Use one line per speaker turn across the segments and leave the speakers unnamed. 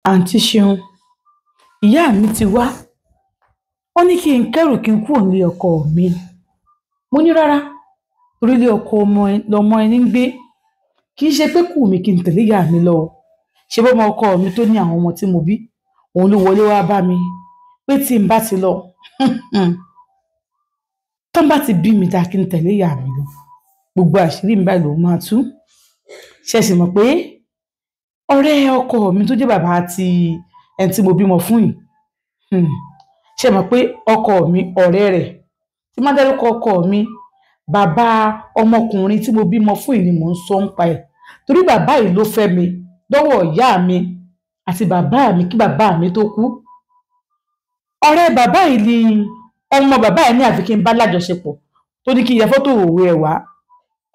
Àǹtí Ṣeun, ìyá mi ti wá. Wọ́n ní kí n kẹ́rù kí n kúrò nílé ọkọ mi. Mo ní rárá, torí ilé ọkọ lọmọ ẹni ń gbé. Kì í ṣe pé kù mí kí n tẹ̀lé ìyá mi lọ. Ṣé bọ́mọ ọkọ mi tó ní àwọn ọmọ tí mo bí, òun ló wọlé wá bá mi pé tí n bá ti lọ, tán bá ti bí mi dá kí n tẹ̀lé ìyá mi lọ. Gbogbo àṣírí mi báyìí lòun máa tú. Ṣé ẹ sì mọ̀ pé ọ̀rẹ́ ọkọ mi tó jẹ́ bàbá àti ẹni tí mo bímọ fún yìí, ṣé ẹ mọ̀ pé ọkọ mi ọ̀rẹ́ rẹ̀, tí má dárúkọ ọkọ mi, bàbá ọmọkùnrin tí mo bímọ fún yìí ni mò ń sọ ń pa ẹ̀. Torí bàbá yìí ló fẹ́ mi lọ́wọ́ ìyá mi àti bàbá mi kí bàbá mi tó kú. Ọ̀rẹ́ bàbá yìí ni ọmọ bàbá yìí ní àfi kí n bá lájọṣepọ̀ tó ní kí n ya fọ́tò òwe ẹ̀ wá.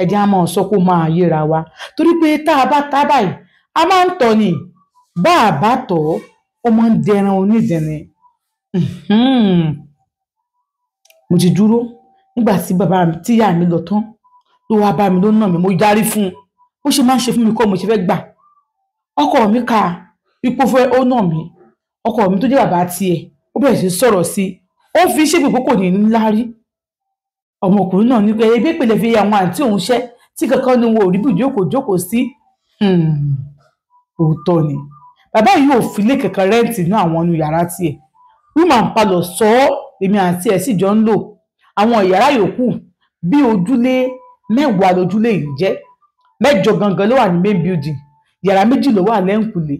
Ẹ jẹ́ á máa sọ kó máa yéra wa. Torí pé tá a bá tá báyìí, a máa ń tọ̀ ni. Bá a bá tọ̀, ó máa ń dẹran onídẹ̀ni. Mo ti dúró nígbà tí ìyá mi lọ tán ló wá bá mi ló nà mí, mo yarí fún un. Bó ṣe máa ń ṣe fún mi kọ́ mo ṣe fẹ́ gbà. Ọkọ mi ka ipò fẹ́ ó nà mí. Ọkọ mi tó jẹ́ bàbá tiẹ̀, ó bẹ̀rẹ̀ sí sọ̀rọ̀ sí i. Ó fi ṣépè pé kò ní láárí. Ọmọkùnrin náà ní pé ebi ìpìlẹ̀ fi àwọn àǹtí òun ṣẹ́ tí kankan ni wọn ò rí bí jókòó sí. Òótọ́ ni. Bàbá yìí ò fi ilé kankan rẹ́ǹtì ní àwọn inú yàrá tiẹ̀. Room and parlour sọ ọ́, èmi àti ẹ̀ sì jọ ń lò. Àwọn ìyàrá yòókù bí ojúlé 10 lójúlé yìí jẹ́. 8 gangan ló wà ní main building. Yàrá 2 ló wà lẹ́yìnkùlé.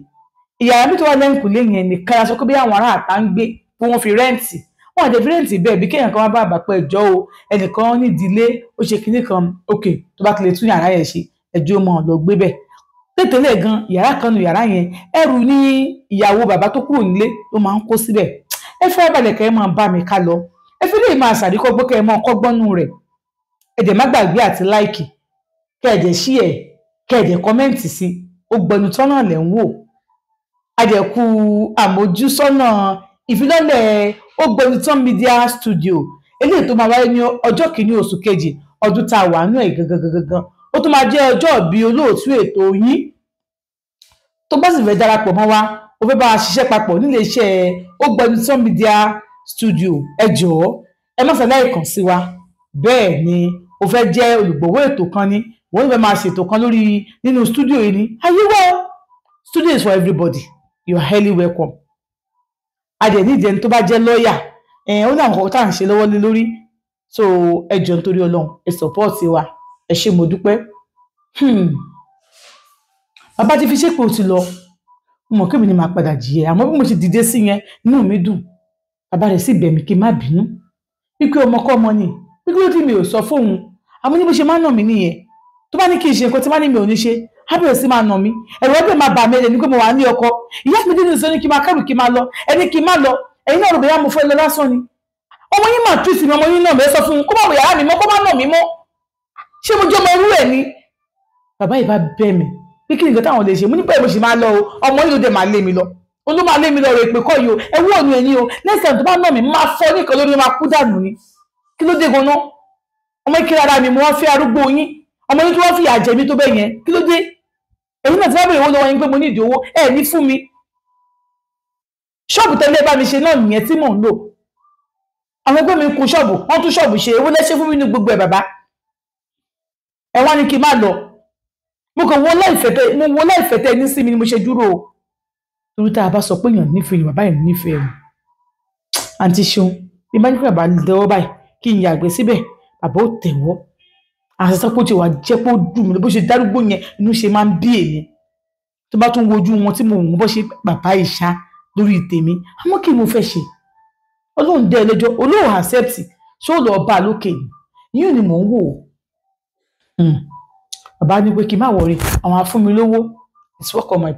Ìyàrá 2 tó wà lẹ́yìnkùlé yẹn nìkan la sọ pé bí àwọn ará àta ń gbé pé wọ́n fi rẹ́ǹtì. Wọ́n àjẹ́ fi rẹ́ǹtì bẹ́ẹ̀ bí kéèyàn kan wá bá àbàpẹ́ ẹjọ́ o, ẹnìkan nídìí ilé, ó ṣe kinní kan, ok, tó bá ti lè tún yàrá yẹn ṣe, ẹjọ́ mọ̀ lọ gbé bẹ́ẹ̀. Tẹ́tẹ́lẹ̀ gan, yàrá kan nu yàrá yẹn, ẹrù ní ìyàwó bàbá tó kúrò nílé ló máa ń kó síbẹ̀. Ẹ fẹ́ balẹ̀ kẹ́ ẹ máa bá mi ká lọ. Ẹ fi lè máa ṣàríkọ́gbọ́n kẹ́ ẹ máa kọ́gbọ́nú rẹ̀. Ẹ dẹ̀ má gbàgbé àti láìkì, kẹ́ ẹ dẹ̀ share, kẹ́ ẹ dẹ̀ kọ́mẹ́ǹtì sí. Ó gbẹnu tọ́nà lẹ̀ ń wò. Adẹ̀kù àmójúsọ́nà ìfilọ́lẹ̀ Ògbẹnutọ́n Media Studio. Eléyìí tó máa wáyé ní ọjọ́ 1 oṣù kejì ọdún tá a wà nínú ẹ̀ gangan. Ó tún máa jẹ́ ọjọ́ ìbí olóòtú ètò yín. Tó bá sì fẹ́ darapọ̀ mọ́ wa, ó fẹ́ bá wa ṣiṣẹ́ papọ̀ nílé iṣẹ́ Ògbẹnutọ́n Media Studio. Ẹ jọ̀ọ́, ẹ má ṣàlàyé kàn sí wa. Bẹ́ẹ̀ ni, ó fẹ́ jẹ́ olùgbọ̀wọ́ ètò kan ni, wọ́n fẹ́ máa ṣètò kan nínú studio yìí ni. Ayé wá, studio is for everybody. You are highly welcome. Adẹ̀ ní ìdẹni tó bá jẹ́ lọ́ọ̀yà, ó ní àwọn nǹkan tá à ń ṣe lọ́wọ́ lé lórí. So ẹ jọ̀ọ́ nítorí Ọlọ́run, ẹ support wa. Ẹ ṣé mo dúpẹ́. Bàbá ti fi ṣépè ó ti lọ. Mo mọ̀ kémi ni màá padà jìyà, àmọ́ bí mo ti dìde sí yẹn, inú mi dùn. Bàbá rẹ̀ sì bẹ̀ mí kí n má bínú. Wípé ọmọkọ́mọ ni, wípé ó tí mi ò sọ fóun. Àmọ́ ní bó ṣe máa ń nà mí nìyẹn. Tó bá ní kí n ṣe nǹkan tí bá ní mi ò ní ṣe, á bẹ̀rẹ̀ sí máa nà mí. Ẹ̀rù ọdún máa bà mí ẹ̀rẹ̀ ní pé mo wà ní ọkọ. Ìyá mi dín ní sọ ní kí n máa kẹ́rù kí n máa lọ. Ẹni kí n má lọ. Ẹ̀yin náà rò bóyá mo fẹ́ lọ lásán ni. Ọmọ yín máa tú sí mi, ọmọ yín náà mẹ́ sọ fún un kó má wọ yàrá mi mọ́, kó má nà mí mọ́. Ṣé mo jẹ́ ọmọ irú ẹ̀ ni? Bàbá yìí bá bẹ̀ mí pé kí ni nǹkan táwọn lè ṣe. Mo ní bẹ́ẹ̀ mo sì máa lọ o. Ọmọ yìí ló dẹ̀ máa lé mi lọ. Ó ló máa lé mi lọ rè pé kọ́ yìí o. Ẹ wú òun ẹni o. Next time tó bá nà mí, máa fọ́ ní ìkan lórí, máa kú dànù ni. Kí ló dé gan-an? Ọmọ yìí kí rárá mi, mo wá fẹ́ arúgbó yín. Ọmọ yìí tó wá fìyà jẹ mí tó bẹ́ẹ̀ yẹn. Kí ló dé? Ẹ̀yin náà ti wá bèrè owó lọ́wọ́ yín pé mo ní ìdí owó. Ẹ ní fún mi. Ṣọ́ọ̀bù tẹ́lẹ̀ bá mi ṣe náà nìyẹn tí mò ń lò. Àwọn ẹgbẹ́ mi kun ṣọ́ọ̀bù, wọ́n tún ṣọ́ọ̀bù ṣe. Ewó lẹ́ṣẹ́ fún mi ní gbogbo ẹ̀ bàbá. Ẹ wá ní kí n má lọ. Mo kàn wọ́n láìfẹ́ tẹ́ ní sí mi ni mo ṣe dúró o. Torí tá a bá sọ pé èèyàn nífẹ̀ẹ́ bàbá yẹn nífẹ̀ẹ́ rẹ̀. Àǹtí Ṣeun, bí bá ní kí bàbá lọ́wọ́ báyìí kí n yàgbẹ́ síbẹ̀, bàbá ó tẹ̀wọ́. Àṣà pé ó ti wà jẹ́ pé ó dùn mí bó ṣe dárúgbó yẹn inú ṣe máa ń bí èmi. Tó bá tún wojú wọn tí mo wọ́n bó ṣe bàbá ìṣá lórí tèmi. Àmọ́ kí mo fẹ́ ṣe? Ọlọ́run dẹ́ ẹlẹ́jọ́, Ọlọ́run accept, ṣé ó lọ bá lókè ni? Yíò ni mò ń wò. Bàbá ní pé kí n má worry, àwọn á fún mi lówó. It's work on my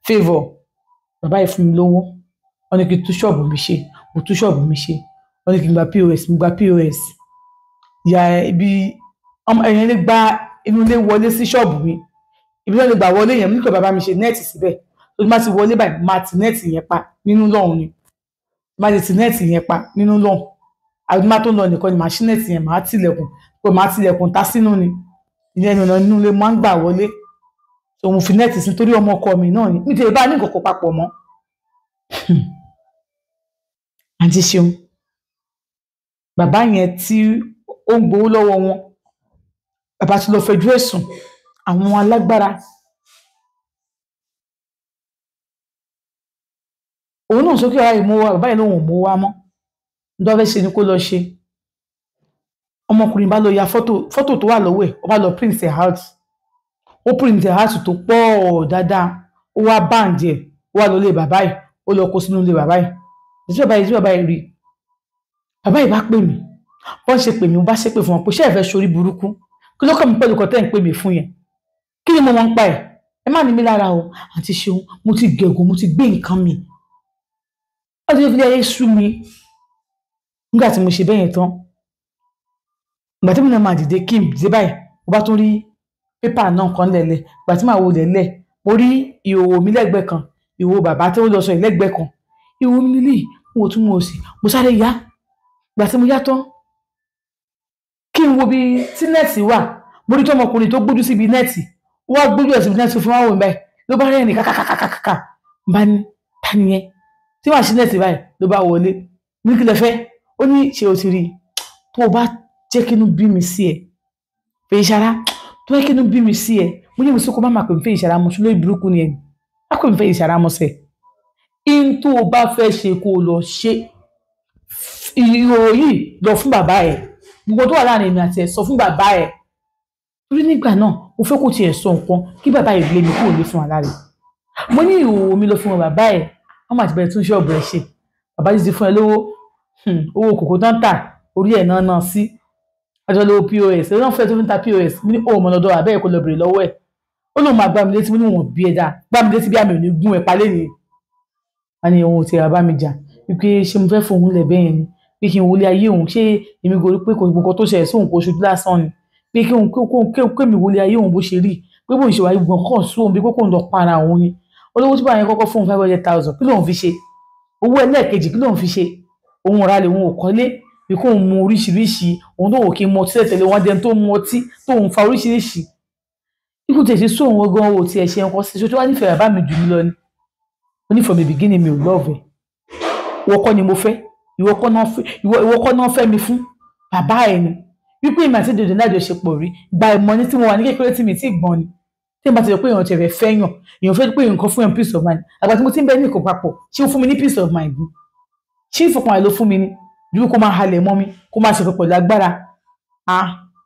favour. Bàbá yìí fún mi lówó. Wọ́n ní kí n tú ṣọ́ọ̀bù mi ṣe. Mo tú ṣọ́ọ̀bù mi ṣe. Wọ́n ní kí n gba POS, mo gba POS. Ìyá ibi ẹ̀yẹn lè gba inú ilé wọlé sí ṣọ́ọ̀bù mi. Ibi náà lè gbà wọlé yẹn, mo ní kí bàbá mi ṣe nẹ́ẹ̀tì síbẹ̀. Tó má ti wọlé báyìí, máa ti nẹ́ẹ̀tì yẹn pa nínú lọ́hùn ni. Máa ti nẹ́ẹ̀tì yẹn pa nínú lọ́hùn. Àwọn má tó lọ nìkan ni màá ṣí nẹ́ẹ̀tì yẹn, màá tilẹ̀kùn. Pé màá tilẹ̀kùn ta sínú ni. Ìyẹn ìrìnà nínú ilé máa ń gbà wọlé. so mo fi nẹ́ẹ̀tì sí torí ọmọ ọkọ mi náà ni mi tẹ̀lé bá ní nǹkan kan papọ̀ mọ́. àǹtí Ṣeun bàbá yẹn tí ó ń gbowó lọ́wọ́ wọn bàbá ti lọ fẹjọ́ ẹ̀sùn àwọn alágbára òun náà sókè ara ìmú wa bàbá yẹn lòun ò mú wa mọ́ nítorí fẹ́ ṣe ni kó lọ ṣe ọmọkùnrin bá lọ ya fọ́tò tó wà lọ́wọ́ ẹ̀ ó bá lọ print ẹ̀ out ó print ẹ̀ out tó pọ̀ dáadáa ó wá báǹdì ẹ̀ ó wá lọ lé bàbá yìí ó lọ kó sínú ilé bàbá yìí tí bàbá yìí rí bàbá yìí bá pè mí bọ́n ṣe pè mí mo bá ṣe pè fún wọn pé ṣé ẹ fẹ́ ṣorí burúkú kí ló kọ́ mi pẹ̀lú kọ́tẹ́ ń pè mí fún yẹn kí ni mo mọ̀ ń pa ẹ̀ ẹ má ní mi lára o àǹtí Ṣeun mo ti gẹ̀gùn mo ti gbé nǹkan mi ó ti fi ayé sú mi nígbà tí mo ṣe bẹ́ẹ̀ yẹn tán ìgbà tí mo náà máa dìde kí n dìde báyìí mo bá tún rí pépà náà kan lẹ̀lẹ̀ ìgbà tí màá wo lẹ̀lẹ̀ mo rí ìhòòhò mi lẹ́gbẹ̀ẹ́ kan ìhòòhò bàbá tó lọ sọ ìlẹ́gbẹ̀ẹ́ kan ìhòòhò mi nílì mo tún mo sì mo sáré yá ìgbà tí mo yá tán kí n wo bí tí nẹ́ẹ̀tì wà mo rí tọmọkùnrin tó gbójú síbi nẹ́ẹ̀tì ó wá gbójú ẹ̀ síbi nẹ́ẹ̀tì fún wa wò báyìí ló bá rẹ́rìn kàkàkàkàkà bá ní ta ni yẹn tí màá ṣí nẹ́ẹ̀tì báyìí ló bá wọlé ní kí lẹ fẹ́ ó ní ṣe o ti rí tó o bá jẹ́ kínú bí mi sí ẹ fèyí ṣara tó yẹ kínú bí mi sí ẹ mo ní ìmísí kó má máa pè mí fèyí ṣara mo ṣe lórí burúkú ni ẹ má pè mí fèyí ṣara mo sẹ in tó o bá fẹ́ ṣe kó o lọ ṣe ìhòòhò yìí lọ fún bàbá ẹ gbogbo tó wà láàrin èmi àti ẹ sọ fún bàbá ẹ torí nígbà náà mo fẹ́ kó tiẹ̀ sọ nǹkan kí bàbá yìí lé mi kúrò lé fún aláàrẹ mo ní ìhòòhò mi lọ fún bàbá ẹ wọn máa ti bẹ̀rẹ̀ tún ṣọ́ọ̀bù ẹ ṣe bàbá yìí ti fún ẹ lówó owó kòkó tán tà orí ẹ̀ náà sí ọjọ́ lówó pos ẹ̀rọ náà fẹ́ tó fi ń ta pos mi ní òun mọ̀nàdọ́ àbẹ́ ẹ̀kọ́ lọ bèrè lọ́wọ́ ẹ̀ ó lóun máa gbá mi létí mo ní wọn bí ẹ̀dá gbá mi létí bí àmì ò ní gún ẹ̀ palẹ́ ni a ní ohun tí a bá mi jà wípé ṣé mo fẹ́ fòun lẹ̀ bẹ́ẹ̀ ni pé kí n wọlé ayé òun ṣé èmi gorí pé kò gbogbo tó ṣẹlẹ̀ sóhun kò ṣojú lásán ni pé kí èmi wọlé ayé òun bó ṣe rí pé bóun ṣe wáyé gbọ̀n kọ́ sóhun bí kókò ń lọ para òun ni olówó tí báyẹn kọ́kọ́ fóun 500,000 kí lóun fi ṣe owó ẹlẹ́ẹ̀kejì kí lóun fi ṣe òun ra lè òun ò kọ́lé bí kò ń mu oríṣiríṣi òun tó wò kí n mu ọtí tẹ̀lé wọn jẹun tó mu ọtí tó ń fa oríṣiríṣi ikú tètè sóhun gan owó tí ẹ ṣe nǹkan sí ṣojú wá nífẹ̀ẹ́ bàbá mi jù mí lọ ni ó ní from the beginning mi ò lọ́ọ̀fẹ́ ìwọ kọ́ ni mo fẹ́ ìwọ kọ́ náà fẹ́ mi fún bàbá ẹ̀ ni wípé ìmọ̀ àti dòdò náà jọ ṣe pọ̀ rí gba ìmọ̀ ní tí mo wà ní kékeré tí mi ti gbọ́n ni tí n bá ti rò pé èèyàn ti rẹ̀ fẹ́ yàn èèyàn fẹ́ pé nǹkan fún yàn peace of mind àgbà tí mo ti ń bẹ ní ìkó papọ̀ ṣé ó fún mi ní peace of mind ni ṣé ìfọkànlẹ̀ ló fún mi ni ju kó máa halẹ̀ mọ́ mi kó máa ṣe pẹ̀lú agbára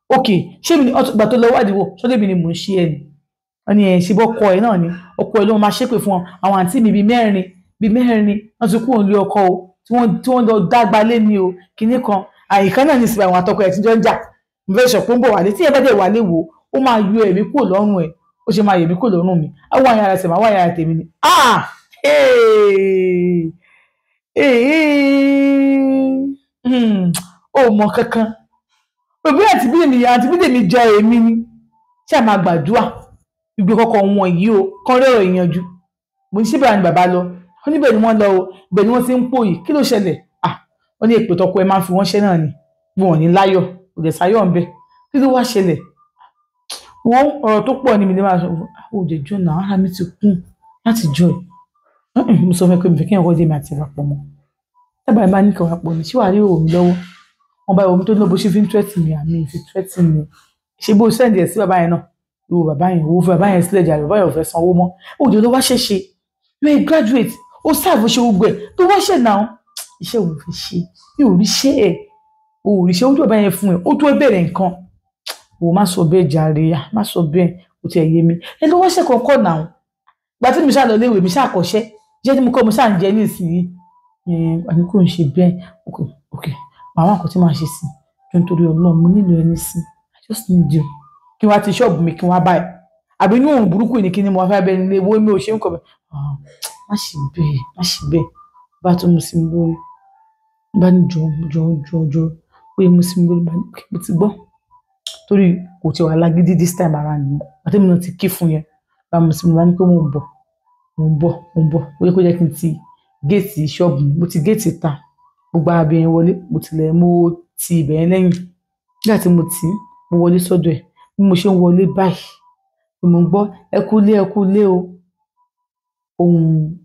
ok ṣé mi ni ọgbà tó lọ wádìí wò ṣọlẹ́ mi ni mò ń ṣe ẹ̀ ni wọ́n ní ẹ̀ ṣe bọ́ ọkọ ẹ̀ náà ni ọkọ ẹ̀ ló máa ṣépè fún àwọn àǹtí mi bíi mẹ́rin wọ́n ti kú òun lé ọkọ o tí wọ́n lọ dágbà lé ní o kinní kan àyíká náà ní ìsìnkú àwọn àtọkọ ẹ̀ tí jọ ń jà mo fẹ́ sọ pé ń bọ̀ wálé tí ẹ bá dẹ̀ wálé wò ó máa yọ ẹ̀mí kúrò lọ́rùn ẹ̀ ó ṣe máa yẹ̀mí kúrò lọ́rùn mi àwọn àyàrá tèmi àwọn àyàrá tèmi ni ó mọ kankan òbí àti bídè mi jọ èmi ni ṣáà máa gbàdúrà ìgbé kọkọ wọn yìí o kán rẹ̀rọ̀ ìyanjú mo ní síbẹ̀ ni bàbá lọ wọ́n níbẹ̀ ni wọ́n lọ o ibẹ̀ ni wọ́n ti ń pò yìí kí ló ṣẹlẹ̀ wọ́n ní èpè tọkọ ẹ máa ń fi wọ́n ṣẹ́ náà ni wọn ò ní láyọ̀ òdè sáyọ̀ ń bẹ kí ló wá ṣẹlẹ̀ wọ́n ọ̀rọ̀ tó pọ̀ ní mi lè máa sọ òdè jọ náà ara mi ti kún láti jọ ẹ̀ mo sọ fún ẹ pé mi fẹ́ kí ẹ̀kọ́ dé mi àti ìwà pọ̀ mọ́ tábà ẹ̀ máa ní kẹwàá pọ̀ ní ṣé wàá rí òun lọ́wọ́ wọn bá omi tó ní bó ṣe fi ń tẹ́tì mi àmì ìfi tẹ́tì mi ṣe bó sẹ́ǹdì ẹ̀ sí bàbá yẹn náà ìwò bàbá yẹn owó fún bàbá yẹn sílẹ̀ jà bàbá yẹn ò fẹ́ sanwó mọ́ òjò ló wá ṣẹ̀ṣẹ̀ you are a graduate ó sáàbù ṣe gbogbo ẹ̀ tó wá ṣẹ̀ náà iṣẹ́ òun fi ṣe mi ò rí ṣe ẹ̀ ò rí ṣe ojú bàbá yẹn fún ẹ̀ ó tó bẹ̀rẹ̀ nǹkan ò má sọ bẹ́ẹ̀ jàre má sọ bẹ́ẹ̀ kò tiẹ̀ yé mi ẹ ló wá ṣẹ̀ kọ̀ọ̀kan náà gbà tí mi ṣáà lọ léèwé mi ṣáà kọ́ṣẹ́ jẹ́ tí mo kọ́ mo ṣáà ń jẹ ní ìsinyìí àní kò ń ṣe bẹ́ẹ̀ ok màá kò tí máa ṣe sí jọ nítorí Ọlọ́run mo nílò ẹni sí I just need you kí wọ́n ti ṣọ́ọ̀bù mi kí wọ́n báyìí àbí inú òun burúkú ni kí ni mo fẹ́ bẹ́ẹ̀ nílé owó mi ò ṣe ń kọ̀ bẹ́ẹ̀ má ṣe bẹ́ẹ̀ bá tó mu sí mi lórí bá ní jọ pé mu sí mi lórí bá ní kí mo ti gbọ́ torí kò tí wà lágídí this time around ni àti mi náà ti kí fún yẹn bá mu sí mi bá ní pé mo ń bọ̀ ó yẹ kó jẹ́ kí n ti géètì ṣọ́ọ̀bù mo ti géètì ta gbogbo abẹ́yẹn wọlé mo ti ibẹ̀ yẹn lẹ́yìn nígbà tí mo wọlé sọ́dọ̀ ẹ̀ bí mo ṣe ń wọlé báyìí ni mo ń gbọ́ ẹ kú ilé o ohùn